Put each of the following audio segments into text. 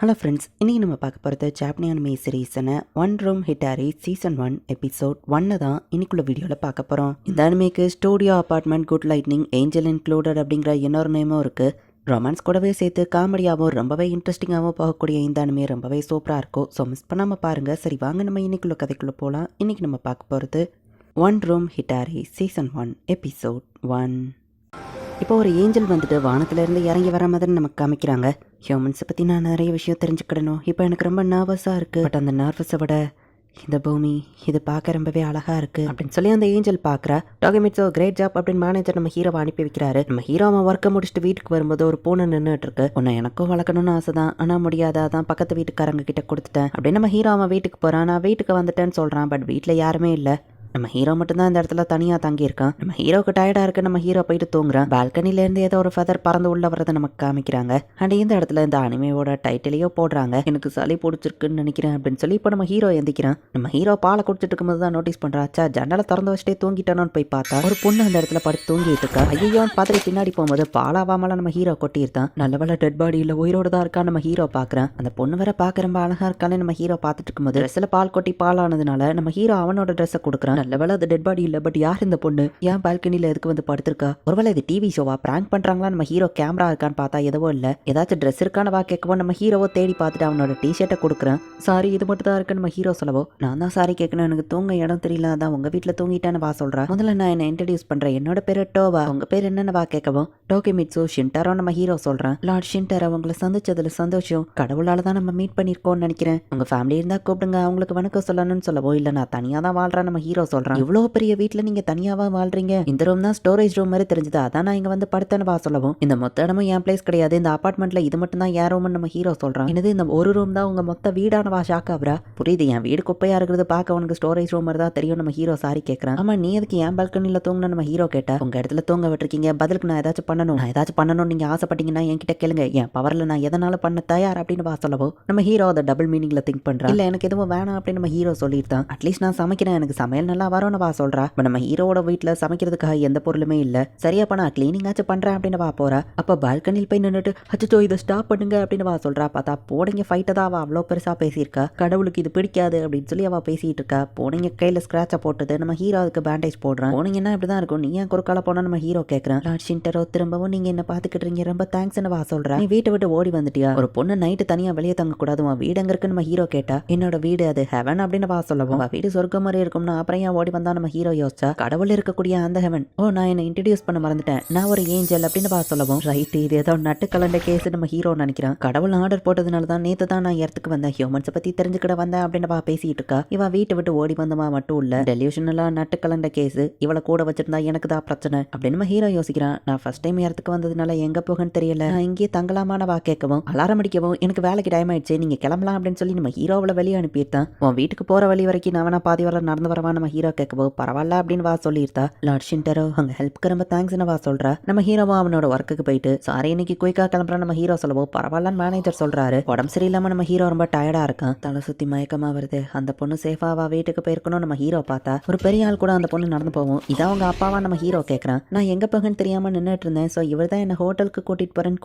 Hello friends, இன்றைக்கி நம்ம பார்க்க போகிறது ஜாப்பனி அனிமே சீரீஸான ஒன் ரூம் ஹிட்டாரி சீசன் 1 எபிசோட் 1 தான் இன்னைக்குள்ள வீடியோவில் பார்க்க போகிறோம். இந்த அனிமேக்கு studio apartment good lighting angel included அப்படிங்கிற இன்னொரு நேமும் இருக்குது. ரொமான்ஸ் கூடவே சேர்த்து காமெடியாகவும் ரொம்பவே இன்ட்ரெஸ்டிங்காகவும் போகக்கூடிய இந்த அனிமே ரொம்பவே சூப்பராக இருக்கும். ஸோ மிஸ் பண்ணாமல் பாருங்கள். சரி வாங்க நம்ம இன்னைக்குள்ள கதைக்குள்ளே போகலாம். இன்றைக்கி நம்ம பார்க்க போகிறது ஒன் ரூம் ஹிட்டாரி சீசன் 1 எபிசோட் 1. இப்போ ஒரு ஏஞ்சல் வந்துட்டு வானத்திலேருந்து இறங்கி வர மாதிரி நமக்கு காமிக்கிறாங்க. ஹியூமன்ஸை பற்றி நான் நிறைய விஷயம் தெரிஞ்சுக்கிடணும். இப்போ எனக்கு ரொம்ப நர்வஸாக இருக்குது. பட் அந்த நர்வஸை விட இந்த பூமி இது பார்க்க ரொம்பவே அழகாக இருக்குது அப்படின்னு சொல்லி அந்த ஏஞ்சல் பார்க்குறா. டாகமிட்ஸோ கிரேட் ஜாப் அப்படின்னு மேனேஜர் நம்ம ஹீரோவை அனுப்பி வைக்கிறாரு. நம்ம ஹீரோ அவன் ஒர்க்கை முடிச்சுட்டு வீட்டுக்கு வரும்போது ஒரு பூனை நின்றுட்டு இருக்கு. உன்னை எனக்கும் வளர்க்கணும்னு ஆசை தான், ஆனால் முடியாதா தான் பக்கத்து வீட்டுக்காரங்க கிட்ட கொடுத்துட்டேன் அப்படின்னு நம்ம ஹீரோ அவன் வீட்டுக்கு போகிறான். நான் வீட்டுக்கு வந்துட்டேன்னு சொல்கிறான். பட் வீட்டில் யாருமே இல்லை. நம்ம ஹீரோ மட்டும்தான் இந்த இடத்துல தனியாக தங்கியிருக்கான். நம்ம ஹீரோக்கு டயர்டாக இருக்கு. நம்ம ஹீரோ போயிட்டு தூங்குறான். பால்கனிலேருந்து ஏதோ ஒரு ஃபெதர் பறந்து உள்ள வரதை நமக்கு காமிக்கிறாங்க. அண்ட் இந்த இடத்துல இந்த அனிமையோட டைட்டிலையோ போடுறாங்க. எனக்கு சளி பிடிச்சிருக்குன்னு நினைக்கிறேன் அப்படின்னு சொல்லி இப்போ நம்ம ஹீரோ எந்திக்கிறான். நம்ம ஹீரோ பாலை குடிச்சிட்டு இருக்கும்போது தான் நோட்டீஸ் பண்ணுறாச்சா ஜன்னலை திறந்து வச்சுட்டே தூங்கிட்டானோன்னு போய் பார்த்தா ஒரு பொண்ணு அந்த இடத்துல படுத்து தூங்கிட்டு இருக்கா. ஐயோன்னு பார்த்துட்டு பின்னாடி போகும்போது பாலாவாமலாம் நம்ம ஹீரோ கொட்டியிருந்தான். நல்ல வேலை டெட் பாடி இல்லை, உயிரோடு தான் இருக்கா. நம்ம ஹீரோ பார்க்குறான். அந்த பொண்ணு வேற பார்க்க ரொம்ப அழகா இருக்கான்னு நம்ம ஹீரோ பார்த்துட்டு இருக்கும்போது ட்ரெஸ்ஸில் பால் கொட்டி பாலானதுனால நம்ம ஹீரோ அவனோட ட்ரெஸ்ஸை கொடுக்குறான். நல்ல வேலை அது டெட் பாடி இல்ல. பட் யார் இந்த பொண்ணு? ஏன் பால்கனில எதுக்கு வந்து படுத்திருக்கா? ஒருவேளை இது டிவி ஷோவா, பிராங்க் பண்றாங்களா? நம்ம ஹீரோ கேமரா இருக்கான்னு பார்த்தா எதுவும் இல்ல. ஏதாச்சும் ட்ரெஸ் இருக்கான்னு வா கேட்கவும் நம்ம ஹீரோவோ தேடி பார்த்துட்டு அவனோட டிஷர்ட்டை கொடுக்குறேன். சாரி இது மட்டும் தான் இருக்குன்னு நம்ம ஹீரோ சொல்லவோ நான் தான் சாரி கேட்கணும், எனக்கு தூங்க இடம் தெரியல, அதான் உங்க வீட்டுல தூங்கிட்டான்னு வா சொல்றேன். முதல்ல நான் என்ன இன்ட்ரடியூஸ் பண்றேன். என்னோட பேரு டோவா, உங்க பேர் என்னன்னு வா கேட்கவும் டோகிமிட்சு ஷின்டாரோ நம்ம ஹீரோ சொல்றேன். லார்ட் ஷின்டாரோ, உங்களை சந்திச்சதுல சந்தோஷம். கடவுளால தான் நம்ம மீட் பண்ணிருக்கோம்னு நினைக்கிறேன். உங்க ஃபேமிலி இருந்தா கூப்பிடுங்க, அவங்களுக்கு வணக்கம் சொல்லணும்னு சொல்லவோ இல்ல நான் தனியா தான் வாழ்றேன் நம்ம ஹீரோ சொல்றேன். இவ்வளவு பெரிய வீட்டுல நீங்க தனியாவா வாழ்றீங்க? இந்த ரூம் தான் ஸ்டோரேஜ் ரூம் மாதிரி தெரிஞ்சது, அதான் நான் இங்க வந்து படுத்தேன்னு வா சொல்லவும் இந்த மொத்த இடமும் என் பிளேஸ் கிடையாது, இந்த அபார்ட்மெண்ட்ல இது மட்டும் தான் என் ரூம்னு நம்ம ஹீரோ சொல்றான். என்னது இந்த ஒரு ரூம் தான் உங்க மொத்த வீடானவா? ஷாக் ஆகுறா. புரியுது, என் வீடு குப்பையா இருக்கிறது பார்க்க உனக்கு ஸ்டோரேஜ் ரூம் மாதிரி தான் தெரியும். நம்ம ஹீரோ சாரி கேட்கறான். ஆமா நீ எதுக்கு என் பால்கனில தூங்கணும் நம்ம ஹீரோ கேட்டா. உங்க இடத்துல தூங்க விட்டுருக்கீங்க, பதிலுக்கு நான் ஏதாச்சும் பண்ணணும் நீங்க ஆசைப்பட்டீங்கன்னா என்கிட்ட கேளுங்க, என் பவர்ல நான் எதனால பண்ண தயார் அப்படின்னு வா சொல்லவோ நம்ம ஹீரோ அதை டபுள் மீனிங்ல திங்க் பண்றான். இல்ல எனக்கு எதுவும் வேணாம் அப்படின்னு நம்ம ஹீரோ சொல்லியிருந்தான். அட்லீஸ்ட் நான் சமைக்கிறேன், எனக்கு சமையல் நல்லா வரும்னு வா சொல்றா. நம்ம ஹீரோட வீட்டுல சமைக்கிறதுக்காக எந்த பொருளுமே இல்ல. சரியாப்பா நான் கிளீனிங் ஆச்சு பண்றேன் அப்படின்னு வா போறா. அப்ப பால்கனில் போய் நின்றுட்டு அச்சோ இதை ஸ்டாப் பண்ணுங்க அப்படின்னு வா சொல்றா. பார்த்தா போனீங்க ஃபைட்டை தான் அவ அவ்வளோ பெருசா பேசியிருக்கா. கடவுளுக்கு இது பிடிக்காது அப்படின்னு சொல்லி அவ பேசிட்டு இருக்கா. போனீங்க கையில ஸ்கிராட்ச போட்டது. நம்ம ஹீரோ அதுக்கு பேண்டேஜ் போடுறான். போனீங்கன்னா இப்படிதான் இருக்கும், நீ ஏன் குறுக்கால போனா நம்ம ஹீரோ கேட்கறான். லார்ட் ஷின்டாரோ திரும்பவும் நீங்க என்ன பாத்துக்கிட்டு இருக்கீங்க, ரொம்ப தேங்க்ஸ்னு வா சொல்றா. நீ வீட்டை விட்டு ஓடி வந்துட்டியா? ஒரு பொண்ணு நைட்டு தனியா வெளியே தங்க கூடாது, உன் வீடு எங்க இருக்குன்னு நம்ம ஹீரோ கேட்டா. என்னோட வீடு அது ஹெவன் அப்படின்னு வா சொல்லவும் வீடு சொர்க்கம் மாதிரி இருக்கும்னு அப்புறம் ஏன் ஓடி வந்தா நம்ம ஹீரோ யோசிச்சா. கடவுள் இருக்கக்கூடிய அந்த ஹெவன். ஓ நான் என்ன இன்ட்ரடியூஸ் பண்ண மறந்துட்டேன், நான் ஒரு ஏஞ்சல் அப்படின்னு வா சொல்லவும் ரைட் இது ஏதோ நட்டு கலண்ட கேஸ் நம்ம ஹீரோ நினைக்கிறான். கடவுள் ஆர்டர் போட்டதுனால தான் நேத்து தான் நான் இடத்துக்கு வந்தேன், ஹியூமன்ஸை பத்தி தெரிஞ்சுக்கிட வந்தேன் அப்படின்னு வா பேசிட்டு இருக்கா. இவ வீட்டை விட்டு ஓடி வந்தமா மட்டும் இல்ல, டெலியூஷனலா நட்டு கலண்ட கேஸ் இவளை கூட வச்சிருந்தா எனக்கு தான் பிரச்சனை அப்படின்னு நம்ம ஹீரோ யோசிக்கிறான். நான் ஃபர்ஸ்ட் டைம் இடத்துக்கு வந்ததுனால எங்க போகன்னு தெரியல, நான் இங்கே தங்கலாமான வா கேட்கவும் அலாரம் அடிக்கவும் எனக்கு வேலைக்கு டைம் ஆயிடுச்சு, நீங்க கிளம்பலாம் அப்படின்னு சொல்லி நம்ம ஹீரோவில் வெளியே அனுப்பியிருந்தான். உன் வீட்டுக்கு போற வழி வரைக்கும் நான் வேணா பாதி வர நடந்து வரவா நம்ம ஹீரோ கேட்கவோ பரவாயில்ல அப்படின்னு வா சொல்லியிருந்தா. லார்ட் ஷின்டாரோ அங்க ஹெல்ப்க்கு ரொம்ப தேங்க்ஸ்னு வா சொல்றா. நம்ம ஹீரோவா அவனோட ஒர்க்குக்கு போயிட்டு சாரி இன்னைக்கு குயிக்கா கிளம்புறான் நம்ம ஹீரோ சொல்லவோ பரவாயில்லன்னு மேனேஜர் சொல்றாரு. உடம்பு சரியில்லாம நம்ம ஹீரோ ரொம்ப டயர்டா இருக்கான், தலை சுத்தி மயக்கமா வருது. அந்த பொண்ணு சேஃபாவா வீட்டுக்கு போயிருக்கணும் நம்ம ஹீரோ பார்த்தா ஒரு பெரிய ஆள் கூட அந்த பொண்ணு நடந்து போவோம். இதான் அவங்க அப்பாவா நம்ம ஹீரோ கேட்கறான். நான் எங்க போகன்னு தெரியாம நின்றுட்டு இருந்தேன், ஸோ இவர் தான் என்ன ஹோட்டலுக்கு கூட்டிட்டு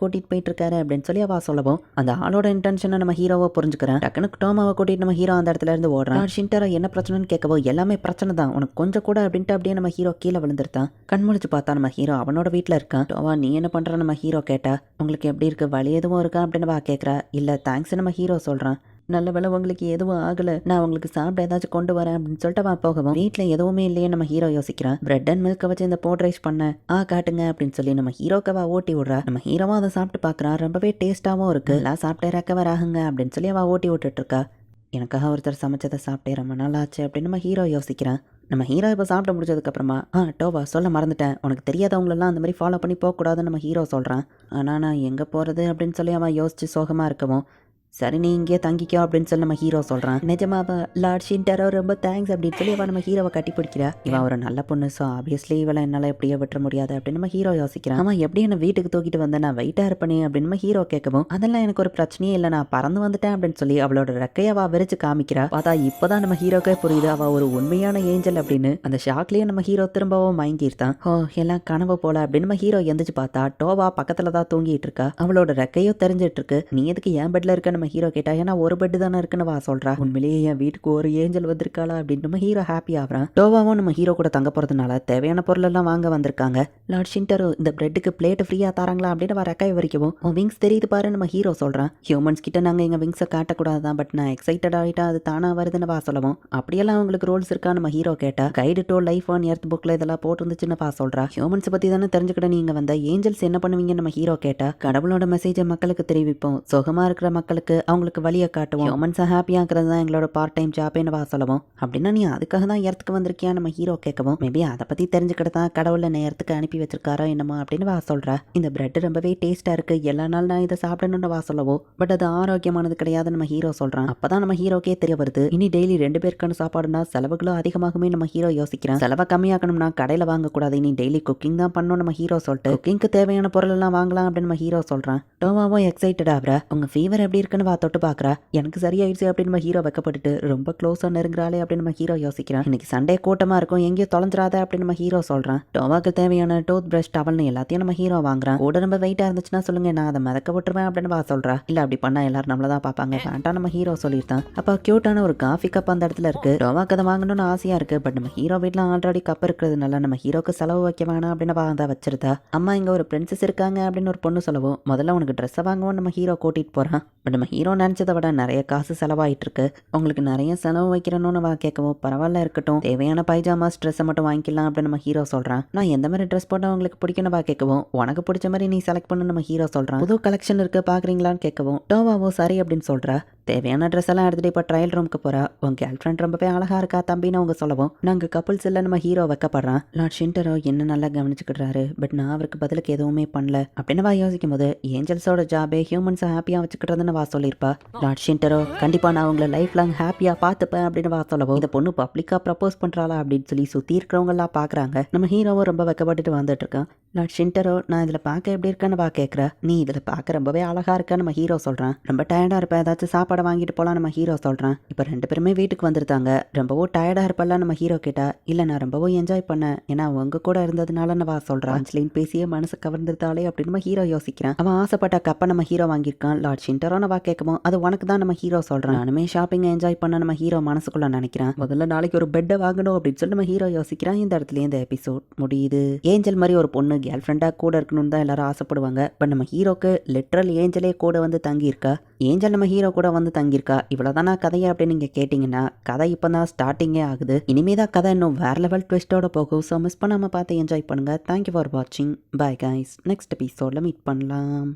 போயிட்டு இருக்காரு அப்படின்னு சொல்லி அவ சொல்லவும் அந்த ஆளோட இன்டென்ஷனை நம்ம ஹீரோவை புரிஞ்சுக்கிறேன். டக்குனு டோமாவை கூட்டிட்டு நம்ம ஹீரோ அந்த இடத்துல இருந்து ஓடுறான். ஷின்டாரோ என்ன பிரச்சனைன்னு கேட்கவோ எல்லாமே பிரச்சனை தான், உனக்கு கொஞ்சம் கூட அப்படின்ட்டு அப்படியே நம்ம ஹீரோ கீழே விழுந்துருத்தான். கண்முழிச்சு பார்த்தா நம்ம ஹீரோ அவனோட வீட்டில் இருக்கான். டோவா நீ என்ன பண்ற நம்ம ஹீரோ கேட்டா. உங்களுக்கு எப்படி இருக்கு, வலி எதுவும் இருக்கா அப்படின்னு வா கேட்கறா. இல்ல தேங்க்ஸ் நம்ம ஹீரோ சொல்றான். நல்ல வேலை உங்களுக்கு எதுவும் ஆகலை, நான் உங்களுக்கு சாப்பிட ஏதாச்சும் கொண்டு வரேன் அப்படின்னு சொல்லிட்டு வா போகவும் வீட்டில் எதுவுமே இல்லையே நம்ம ஹீரோ யோசிக்கிறான். பிரெட் அண்ட் மில்கை வச்சு இந்த போட் ரைஸ் பண்ண காட்டுங்க அப்படின்னு சொல்லி நம்ம ஹீரோக்கவா ஓட்டி விடுறா. நம்ம ஹீரோவா அதை சாப்பிட்டு பார்க்குறான். ரொம்பவே டேஸ்ட்டாகவும் இருக்கு. எல்லாம் சாப்பிட்டே ரெக்கவர் ஆகுங்க அப்படின்னு சொல்லி அவ ஓட்டி விட்டுட்டு இருக்கா. எனக்காக ஒருத்தர் சமைச்சதை சாப்பிட்டே ரொம்ப நாள் ஆச்சு அப்படின்னு நம்ம ஹீரோ யோசிக்கிறான். நம்ம ஹீரோ இப்போ சாப்பிட முடிச்சதுக்கப்புறமா டோவா சொல்ல மறந்துட்டேன், உனக்கு தெரியாதவங்களெல்லாம் அந்த மாதிரி ஃபாலோ பண்ணி போகக்கூடாதுன்னு நம்ம ஹீரோ சொல்கிறான். ஆனால் நான் எங்கே போகிறது அப்படின்னு சொல்லி அவன் யோசிச்சு சோகமாக இருக்கவும் சரி நீ இங்கே தங்கிக்கோ அப்படின்னு சொல்லி நம்ம ஹீரோ சொல்கிறான். நிஜமாவா? லார்ட் ஷின்டாரோ ரொம்ப தேங்க்ஸ் அப்படின்னு சொல்லி அவன் நம்ம ஹீரோவை கட்டி பிடிக்கிறா. இவன் ஒரு நல்ல பொண்ணு, ஸோ ஆப்வியஸ்லி இவளை என்னால் எப்படியோ விட்டுற முடியாது அப்படின்னு நம்ம ஹீரோ யோசிக்கிறான். அவன் எப்படி என்ன வீட்டுக்கு தூக்கிட்டு வந்தேன், நான் வெயிட்டாக இருப்பேனே அப்படின்னு நம்ம ஹீரோ கேட்கவும் அதெல்லாம் எனக்கு ஒரு பிரச்சனையே இல்லை, நான் பறந்து வந்துட்டேன் அப்படின்னு சொல்லி அவளோட ரெக்கையை அவள் விரிச்சு காமிக்கிறா. பார்த்தா இப்போதான் நம்ம ஹீரோக்கே புரியுது அவள் ஒரு உண்மையான ஏஞ்சல் அப்படின்னு. அந்த ஷாக்லேயே நம்ம ஹீரோ திரும்பவும் மயங்கிருத்தான். ஓ எல்லாம் கனவு போல அப்படின்னு நம்ம ஹீரோ எந்திரிச்சு பார்த்தா டோவா பக்கத்தில் தான் தூங்கிட்டு இருக்கா. அவளோட ரெக்கையோ தெரிஞ்சிட்டு இருக்கு. நீ எதுக்கு என் பெட்ல இருக்க நம்ம ஹீரோ கேட்டா, ஏன்னா ஒரு பெட் தானே இருக்குன்னு சொல்றா. உண்மையிலேயே என் வீட்டுக்கு ஒரு ஏஞ்சல் வந்திருக்காளா அப்படின்னு நம்ம ஹீரோ ஹாப்பி ஆகுறான். டோவாவும் நம்ம ஹீரோ கூட தங்க போறதுனால தேவையான பொருள் எல்லாம் வாங்க வந்திருக்காங்க. லார்ட் ஷின்டரோ இந்த பிரெட்டுக்கு பிளேட் ஃப்ரீயா தராங்களா அப்படின்னு ரெக்காய் வரைக்கும் உன் விங்ஸ் தெரியுது பாரு நம்ம ஹீரோ சொல்றான். ஹியூமன்ஸ் கிட்ட நாங்க எங்க விங்ஸை காட்டக்கூடாதான், பட் நான் எக்ஸைட்டட் ஆகிட்டா அது தானா வருதுன்னு சொல்லவும். அப்படியெல்லாம் உங்களுக்கு ரூல்ஸ் இருக்கா நம்ம ஹீரோ கேட்டா. Guide to life on earth புக்ல இதெல்லாம் போட்டுருந்துச்சுன்னு சொல்றா. ஹியூமன்ஸ் பத்தி தானே தெரிஞ்சுக்கிட்ட நீங்க வந்த ஏஞ்சல்ஸ் என்ன பண்ணுவீங்க நம்ம ஹீரோ கேட்டா. கடவுளோட மெசேஜை மக்களுக்கு தெரிவிப்போம், சுகமா இருக்கிற மக்களுக்கு அவங்களுக்கு வழியை காட்டுவோம், ஹியூமன்ஸை ஹாப்பியா இருக்கிறது தான் எங்களோட பார்ட் டைம் ஜாப்னு சொல்லவும். அப்படின்னா நீ அதுக்காக தான் எர்த்துக்கு வந்திருக்கியா நம்ம ஹீரோ கேட்கவும். மேபி அதை பத்தி தெரிஞ்சுக்கிட்டு தான் கடவுள் என்ன எர்த்துக்கு அனுப்பி வச்சிருக்காரோ என்னமோ அப்படின்னு சொல்றா. இந்த பிரெட் ரொம்பவே டேஸ்டா இருக்கு, எல்லா நாள் நான் இதை சாப்பிடணும்னு சொல்லவும். பட் அது ஆரோக்கியமானது கிடையாது நம்ம ஹீரோ சொல்றான். அப்பதான் நம்ம ஹீரோக்கே தெரிய வருது, இனி டெய்லி 2 பேருக்கான சாப்பாடுனா செலவுகளும் அதிகமாகுமே நம்ம ஹீரோ யோசிக்கிறான். செலவை கம்மியாக்கணும்னா கடையில வாங்கக்கூடாது, இனி டெய்லி குக்கிங் தான் பண்ணணும் நம்ம ஹீரோ சொல்லிட்டு குக்கிங்க்கு தேவையான பொருள் எல்லாம் வாங்கலாம் அப்படின்னு நம்ம ஹீரோ சொல்றான். டோமாவும் எக்ஸைட்டட் ஆகுறா. உங்க ஃபீவர் எப்படி இருக்குன்னு தொட்டு பாக்குறா. எனக்கு சரியாயிடுச்சு அப்படின்னு நம்ம ஹீரோ வைக்கப்பட்டு ரொம்ப க்ளோஸா நெருங்குறாளே அப்படின்னு நம்ம ஹீரோ யோசிக்கிறான். இன்னைக்கு சண்டே கூட்டமா இருக்கும், எங்கேயோ தொலைஞ்சிராத அப்படின்னு நம்ம ஹீரோ சொல்றான். டோமாக்கு தேவையான டூத் பிரஷ் டவல்னு எல்லாத்தையும் நம்ம ஹீரோ வாங்குறான். கூட ரொம்ப வெயிட்டா இருந்துச்சுன்னா சொல்லுங்க, நான் அதை மிதக்க விட்டுருவேன் அப்படின்னு சொல்றா. இல்ல அப்படி பண்ணா எல்லாரும் நம்மளதான் பாப்பாங்க, வேண்டாம் நம்ம ஹீரோ சொல்லியிருந்தான். அப்ப கியூட்டான ஒரு காஃபி கப் அந்த இடத்துல இருக்கு. டோமாக்கு அதை வாங்கணும்னு ஆசையா இருக்கு. பட் நம்ம ஹீரோ வீட்டுல ஆல்ரெடி கப் இருக்கிறதுனால நம்ம ஹீரோக்கு செலவு வைக்க வேணாம் அப்படின்னு வச்சிருந்தா. அம்மா இங்க ஒரு பிரின்சஸ் இருக்காங்க அப்படின்னு ஒரு பொண்ணு சொல்லவும், முதல்ல உனக்கு ட்ரெஸ் வாங்குவோம் நம்ம ஹீரோ கூட்டிட்டு போறான். பட் நம்ம ஹீரோ நினைச்சதை விட நிறைய காசு செலவாயிட்டு இருக்கு. உங்களுக்கு நிறைய செலவு வைக்கிறணும்னு கேட்கவும், பரவாயில்ல இருக்கட்டும், தேவையான பைஜாமாஸ் ட்ரெஸ்ஸை மட்டும் வாங்கிக்கலாம் அப்படின்னு நம்ம ஹீரோ சொல்றான். நான் எந்த மாதிரி ட்ரெஸ் போட்டா உங்களுக்கு பிடிக்கணும் கேட்கவும், உனக்கு பிடிச்ச மாதிரி நீ செலக்ட் பண்ணு நம்ம ஹீரோ சொல்றான். புது கலெக்ஷன் இருக்கு பாக்குறீங்களான்னு கேட்கவும், டோவாவோ சரி அப்படின்னு சொல்றா. தேவையான ட்ரெஸ் எல்லாம் எடுத்துட்டு இப்போ ட்ரையல் ரூமுக்கு போறா. உங்க கேர்ள் ஃப்ரெண்ட் ரொம்பவே அழகா இருக்கா தம்பின்னு அவங்க சொல்லவும், நாங்க கப்புள்ஸ் இல்ல நம்ம ஹீரோ வைக்கப்படுறான். லார்ட் ஷின்டரோ என்ன நல்லா கவனிச்சுக்கிட்டாரு, பட் நான் அவருக்கு பதிலுக்கு எதுவுமே பண்ணல அப்படின்னு யோசிக்கும் போது, ஏஞ்சல்ஸோட ஜாபே ஹியூமன்ஸை ஹாப்பியா வச்சுக்கிட்டதுன்னு சொல்லியிருப்பா. லார்ட் ஷின்டரோ கண்டிப்பா நான் உங்களை லைஃப் லாங் ஹாப்பியா பார்த்துப்பேன் அப்படின்னு சொல்லவும், இந்த பொண்ணு பப்ளிக்கா ப்ரப்போஸ் பண்றாளா அப்படின்னு சொல்லி சுத்தி இருக்கிறவங்க எல்லாம் பாக்குறாங்க. நம்ம ஹீரோவும் ரொம்ப வெக்கப்பட்டுட்டு வந்துட்டு இருக்கான். லார்ட் ஷின்டரோ நான் இதுல பார்க்க எப்படி இருக்கேன்னு கேட்குற. நீ இதுல பார்க்க ரொம்பவே அழகா இருக்க நம்ம ஹீரோ சொல்றான். ரொம்ப டயர்டா இருப்பேன், ஏதாச்சும் சாப்பாடு வாங்கிட்டு போலாம் நம்ம ஹீரோ சொல்றான். இப்ப 2 பேருமே வீட்டுக்கு வந்துருந்தாங்க. ரொம்பவும் டயர்டா இருப்பல்ல நம்ம ஹீரோ கேட்டா. இல்ல நான் ரொம்பவும் என்ஜாய் பண்ணேன், ஏன்னா உங்க கூட இருந்ததுனால சொல்றான். அஞ்சலின் பேசிய மனசு கவர்ந்துருத்தாலே அப்படின்னு நம்ம ஹீரோ யோசிக்கிறான். அவன் ஆசைப்பட்ட கப்பை நம்ம ஹீரோ வாங்கியிருக்கான். லார்ட் ஷின்டரோ கேட்கவும், அது உனக்கு தான் நம்ம ஹீரோ சொல்றான். நானுமே ஷாப்பிங் என்ஜாய் பண்ண நம்ம ஹீரோ மனசுக்குள்ள நினைக்கிறான். முதல்ல நாளைக்கு ஒரு பெட்டை வாங்கணும் அப்படின்னு சொல்லி நம்ம ஹீரோ யோசிக்கிறான். இந்த இடத்துல இந்த எபிசோட் முடியுது. ஏஞ்சல் மாதிரி ஒரு பொண்ணு கேர்ள் ஃப்ரெண்டா கூட இருக்கணும்னு தான் எல்லாரும் ஆசைப்படுவாங்க. பட் நம்ம ஹீரோக்கு லிட்ரல் ஏஞ்சலே கூட வந்து தங்கியிருக்கா. ஏஞ்சல் நம்ம ஹீரோ கூட வந்து தங்கியிருக்கா. இவ்வளவுதானா கதையா அப்படின்னு நீங்க கேட்டீங்கன்னா, கதை இப்பதான் ஸ்டார்டிங்கே ஆகுது. இனிமேதான் கதை இன்னும் வேற லெவல் ட்விஸ்டோட போகும். ஸோ மிஸ் பண்ணாம பார்த்து என்ஜாய் பண்ணுங்க. தேங்க்யூ ஃபார் வாட்சிங். Bye guys. நெக்ஸ்ட் எபிசோட்ல மீட் பண்ணலாம்.